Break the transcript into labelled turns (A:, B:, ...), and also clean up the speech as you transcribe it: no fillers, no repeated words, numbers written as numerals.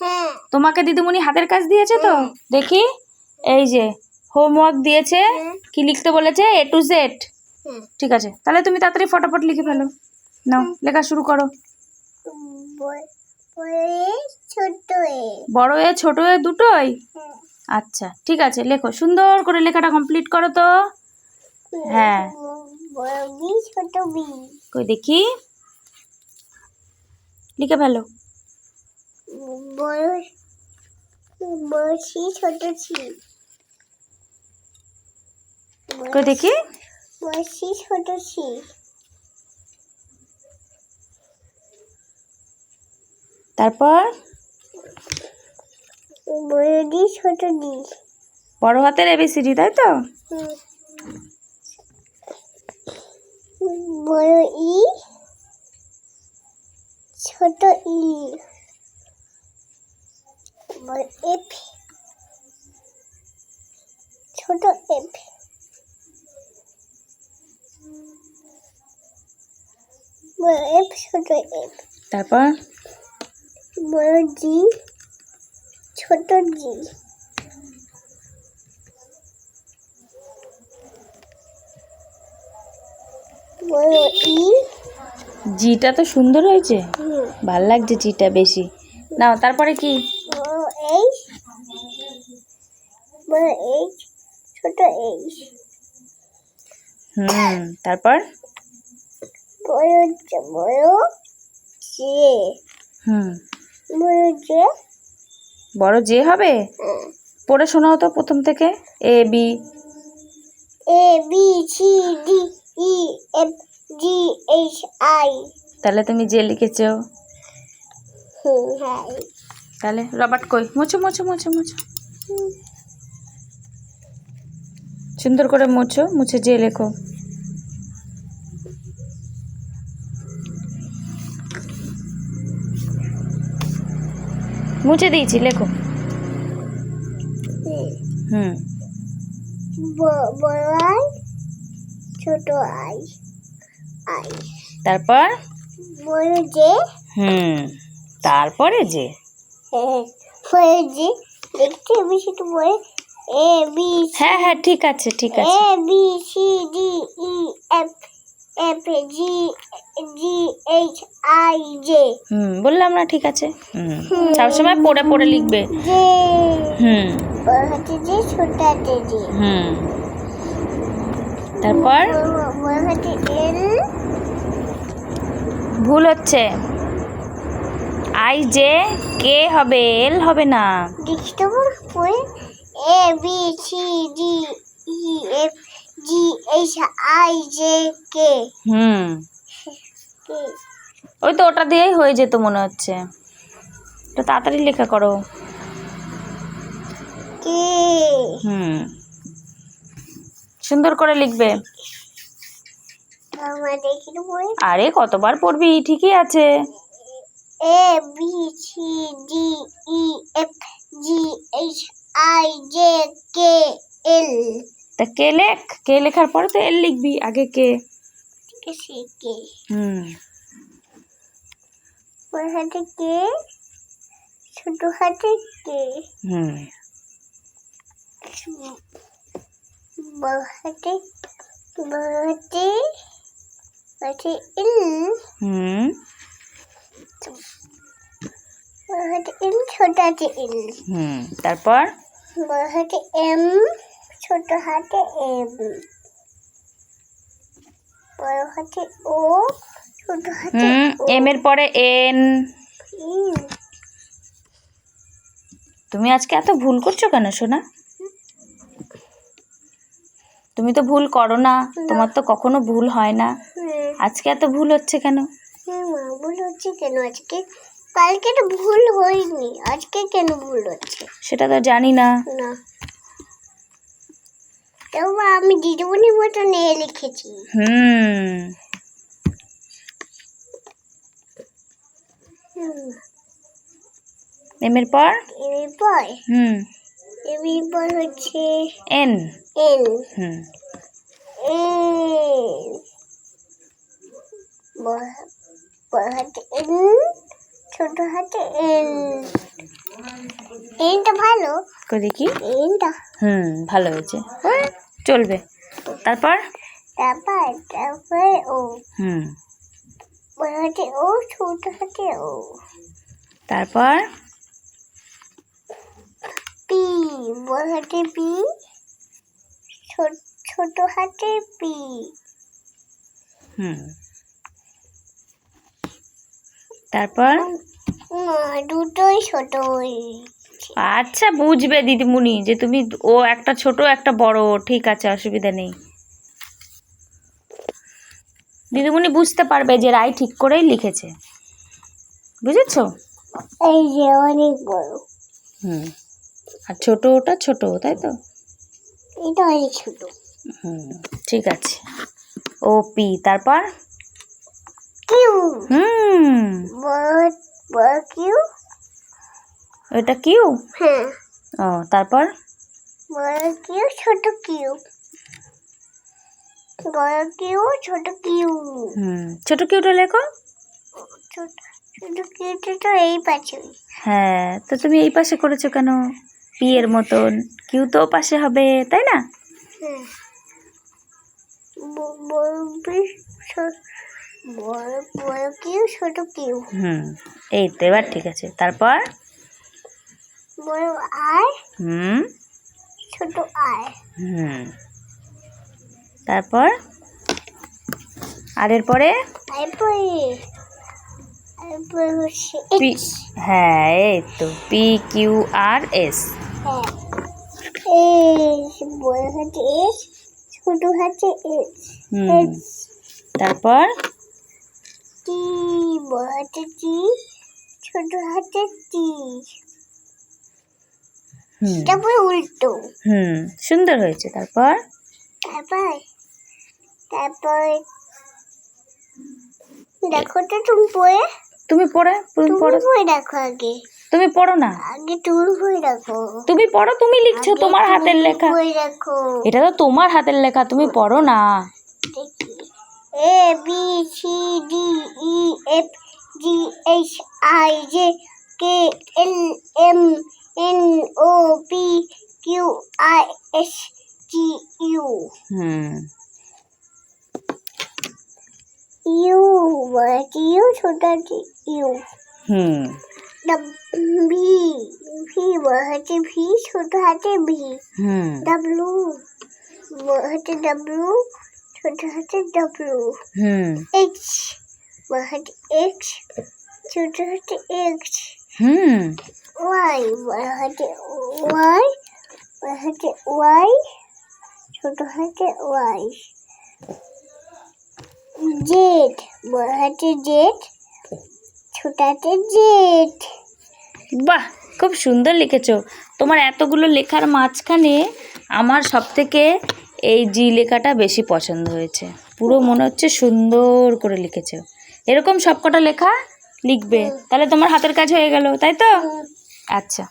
A: হ্যাঁ
B: তোমাকে দিদিমণি হাতের কাজ দিয়েছে তো? দেখি, এই যে হোমওয়ার্ক দিয়েছে। কি লিখতে বলেছে? A to Z। ঠিক আছে, তাহলে তুমি তাড়াতাড়ি ফটাফট লিখে ফেলো। নাও, লেখা শুরু করো। বড় এ ছোট এ দুটোই? আচ্ছা ঠিক আছে, লেখো, সুন্দর করে লেখাটা কমপ্লিট করো তো। হ্যাঁ, কই দেখি, লিখে ফেলো। কই দেখি, তারপর বড় হাতের ABCD, তাই তো?
A: বড় ই ছোট ই, বড় এফ ছোট এফ, বড় এফ ছোট এফ,
B: তারপর
A: বড় জি ছোট জি, বড় ই।
B: জিটা তো সুন্দর হয়েছে, ভাল লাগছে জিটা বেশি। নাও, তারপরে কি?
A: বড় এইচ, বড় এইচ ছোট এইচ,
B: তারপর
A: বড় জে, বড় জে, বড় জে,
B: বড় জে হবে। পড়ে শোনাও তো প্রথম থেকে। A B
A: C D E F G H I।
B: তাহলে তুমি জে লিখেছো।
A: হ্যাঁ,
B: তাহলে রবার্ট কই? মোছো মোছো মোছো মোছো, সুন্দর করে মোছো, মুছে জে লেখো। মুছে দিয়েছি, লেখো।
A: বড় আই ছোট আই, আই।
B: তারপর
A: বড় জে,
B: তারপরে যে
A: বড় জে দেখতে বেশি তো বড় A B C।
B: হ্যাঁ ঠিক আছে ঠিক আছে।
A: A B C D E F F G H I J।
B: বললাম না, ঠিক আছে। সবসময় পড়ে পড়ে লিখবে।
A: জে, বড় হাতে জে ছোট হাতে জে।
B: তারপর
A: বড় হাতে এল,
B: ভুল হচ্ছে। I J K হবে, L হবে না।
A: দেখতে পড়ে A B C D E F G H I J K।
B: ওই তো ওটা দিয়েই হয়ে যেত মনে হচ্ছে। তো তাড়াতাড়ি লেখা করো।
A: কে,
B: সুন্দর করে লিখবে। আরে কতবার পড়বি, ঠিকই আছে।
A: A B C D E F G H I J K L।
B: তা কে লেখ, কে লেখার পরে তো এল লিখবি, আগে কে।
A: কে, বড় হাতে কে ছোট হাতে কে, বড় হাতে হাতে এল, বড় হাতে এল ছোট হাতে এল।
B: তারপর
A: বড় হাতে এম ছোট হাতে এম, বড় হাতে ও ছোট হাতে
B: এম এর পরে এন। তুমি আজকে এত ভুল করছো কেন সোনা? তুমি তো ভুল করো না, তোমার তো কখনো ভুল হয় না, আজকে এত ভুল হচ্ছে কেন?
A: ভুল হচ্ছে কেন আজকে? কালকে তো ভুল হয়নি, আজকে কেন ভুল হচ্ছে?
B: সেটা তো জানি না।
A: আমি দিদিমণির মতো নিয়ে লিখেছি।
B: এম এর পর
A: হচ্ছে
B: এন।
A: বড় হাতে এন ছোট হাতে এন। এইটা ভালো।
B: কই দেখি।
A: এইটা
B: ভালো হয়েছে, চলবে। তারপর
A: তারপরে ও
B: হুম
A: বড় হাতে ও, ছোট হাতে ও।
B: তারপর
A: পি, বড় হাতে পি, ছোট হাতে পি।
B: তারপর
A: দুটোই ছোট।
B: আচ্ছা, বুঝবে দিদিমণি যে তুমি ও একটা ছোট একটা বড়, ঠিক আছে, অসুবিধা নেই। দিদিমণি বুঝতে পারবে যে রাই ঠিক করেই লিখেছে, বুঝেছো?
A: এই যে অনেক বড়।
B: আর ছোট ওটা ছোট, তাই তো?
A: এটা অনেক ছোট।
B: ঠিক আছে। ও পি, তারপর
A: কিউ। বড় কিউ।
B: এটা কিউ।
A: হ্যাঁ।
B: ও, তারপর
A: বড় কিউ, ছোট কিউ। বড় কিউ, ছোট কিউ।
B: ছোট কিউটা লেখো।
A: ছোট কিউটা তো এই পাশে।
B: হ্যাঁ, তো তুমি এই পাশে করেছো কেন? পি এর মতন কিউ তো পাশে হবে, তাই না?
A: হ্যাঁ। বড় কিউ, ছোট কিউ।
B: এই তো, এবার ঠিক আছে। তারপর
A: বড় আই, ছোট আই।
B: তারপর আর এরপরে
A: হচ্ছে
B: পি। হ্যাঁ, এই তো পি কিউ আর এস।
A: হ্যাঁ, এস, বড় হাতে এস, ছোট হাতে এস।
B: তারপর
A: টি, বড় হাতে টি, ছোট হাতে টি। তারপর উল্টো।
B: সুন্দর হয়েছে। তারপর
A: দেখো তো তুমি পড়ে।
B: তুমি পড়ো
A: দেখো আগে।
B: তুমি পড়ো না,
A: আগে তুমি পড়ে দেখো।
B: তুমি পড়ো, তুমি লিখছো, তোমার হাতের লেখা।
A: দেখো,
B: এটা তো তোমার হাতের লেখা, তুমি পড়ো না।
A: A B C D E F G H I J K L M N O P Q R S T U. U, বড় ইউ, ছোট ইউ। ভি, বড় হাতে ভি, ছোট হাতে ভি। ডাব্লু, বড় হাতে ডাব্লু, ছোট হাতে ডাব্লু। এইচ, বড় হাতে এক্স, ছোট হাতে এক্স। ওয়াই, বড় হাতে ওয়াই, ছোট হাতে ওয়াই। জেড, বড় হাতে জেড, ছোট হাতে জেড।
B: বাহ, খুব সুন্দর লিখেছো। তোমার এতগুলো লেখার মাঝখানে আমার সবথেকে এই জি লেখাটা বেশি পছন্দ হয়েছে। পুরো মনে হচ্ছে সুন্দর করে লিখেছো। এরকম সবকটা লেখা লিখবে, তাহলে তোমার হাতের কাজ হয়ে গেল, তাই তো? আচ্ছা।